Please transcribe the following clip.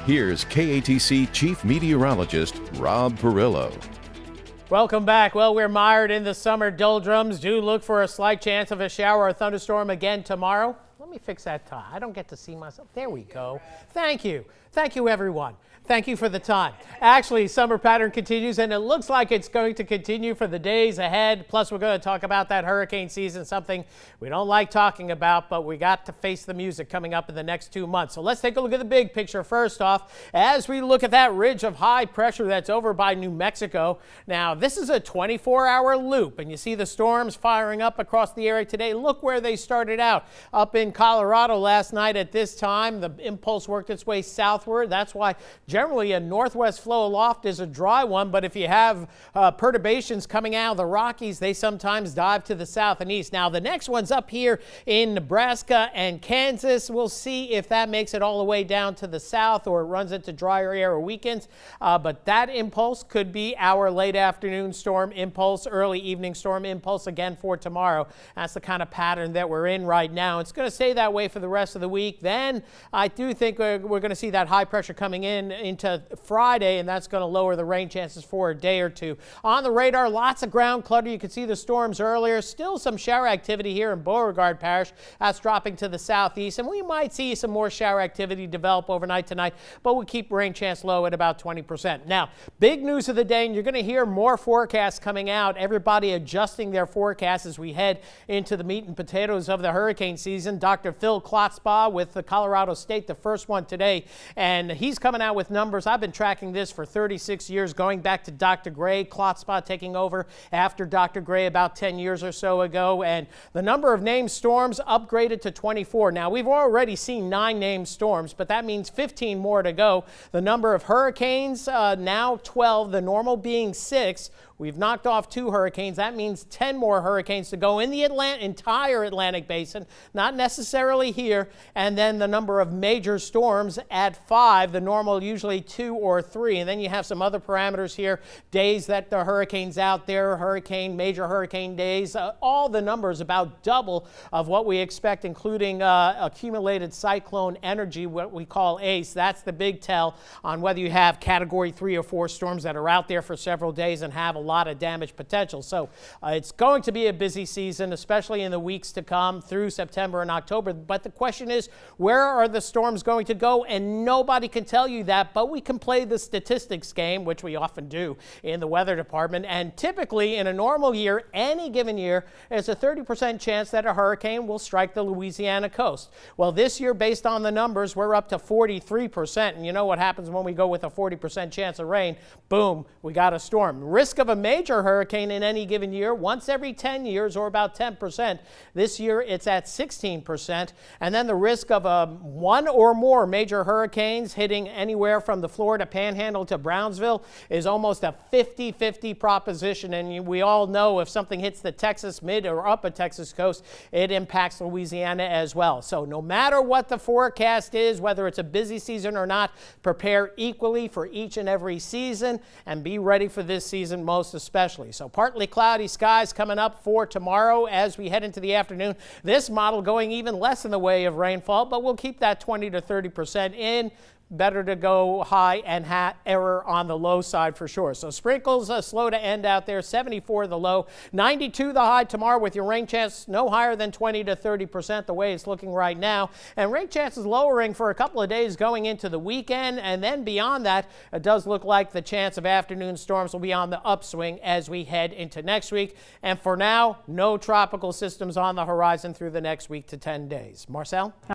Here's KATC Chief Meteorologist Rob Perillo. Welcome back. Well, we're mired in the summer doldrums. Do look for a slight chance of a shower or thunderstorm again tomorrow. Let me fix that tie. I don't get to see myself. There we go. Thank you. Thank you, everyone. Thank you for the time. Actually, summer pattern continues, and it looks like it's going to continue for the days ahead. Plus, we're going to talk about that hurricane season, something we don't like talking about, but we got to face the music coming up in the next 2 months. So let's take a look at the big picture first off as we look at that ridge of high pressure that's over by New Mexico. Now, this is a 24-hour loop, and you see the storms firing up across the area today. Look where they started out. Up in Colorado last night at this time, the impulse worked its way southward. That's why generally a northwest flow aloft is a dry one, but if you have perturbations coming out of the Rockies, they sometimes dive to the south and east. Now, the next one's up here in Nebraska and Kansas. We'll see if that makes it all the way down to the south or it runs into drier air or weekends, but that impulse could be our late afternoon storm impulse, early evening storm impulse again for tomorrow. That's the kind of pattern that we're in right now. It's going to stay that way for the rest of the week. Then I do think we're going to see that high pressure coming into Friday, and that's going to lower the rain chances for a day or two. On the radar, lots of ground clutter. You could see the storms earlier. Still some shower activity here in Beauregard Parish. That's dropping to the southeast, and we might see some more shower activity develop overnight tonight, but we'll keep rain chance low at about 20%. Now, big news of the day, and you're going to hear more forecasts coming out. Everybody adjusting their forecasts as we head into the meat and potatoes of the hurricane season. Dr. Phil Klotzbaugh with the Colorado State, the first one today, and he's coming out with numbers. I've been tracking this for 36 years, going back to Dr. Gray. Klotzbaugh taking over after Dr. Gray about 10 years or so ago, and the number of named storms upgraded to 24. Now, we've already seen 9 named storms, but that means 15 more to go. The number of hurricanes now 12, the normal being 6. We've knocked off 2 hurricanes. That means 10 more hurricanes to go in the entire Atlantic basin, not necessarily here. And then the number of major storms at 5, the normal usually 2 or 3. And then you have some other parameters here, days that the hurricane's out there, major hurricane days. All the numbers about double of what we expect, including accumulated cyclone energy, what we call ACE. That's the big tell on whether you have category 3 or 4 storms that are out there for several days and have a lot of damage potential. So it's going to be a busy season, especially in the weeks to come through September and October. But the question is, where are the storms going to go? And nobody can tell you that, but we can play the statistics game, which we often do in the weather department. And typically in a normal year, any given year, there's a 30% chance that a hurricane will strike the Louisiana coast. Well, this year, based on the numbers, we're up to 43%. And you know what happens when we go with a 40% chance of rain? Boom, we got a storm. Risk of a major hurricane in any given year, once every 10 years or about 10%. This year it's at 16%. And then the risk of 1 or more major hurricanes hitting anywhere from the Florida Panhandle to Brownsville is almost a 50-50 proposition. And we all know if something hits the Texas mid or upper Texas coast, it impacts Louisiana as well. So no matter what the forecast is, whether it's a busy season or not, prepare equally for each and every season and be ready for this season most especially. So partly cloudy skies coming up for tomorrow as we head into the afternoon. This model going even less in the way of rainfall, but we'll keep that 20 to 30% in. Better to go high and error on the low side for sure. So sprinkles slow to end out there, 74 the low, 92 the high tomorrow with your rain chance no higher than 20 to 30% the way it's looking right now. And rain chances lowering for a couple of days going into the weekend. And then beyond that, it does look like the chance of afternoon storms will be on the upswing as we head into next week. And for now, no tropical systems on the horizon through the next week to 10 days. Marcel?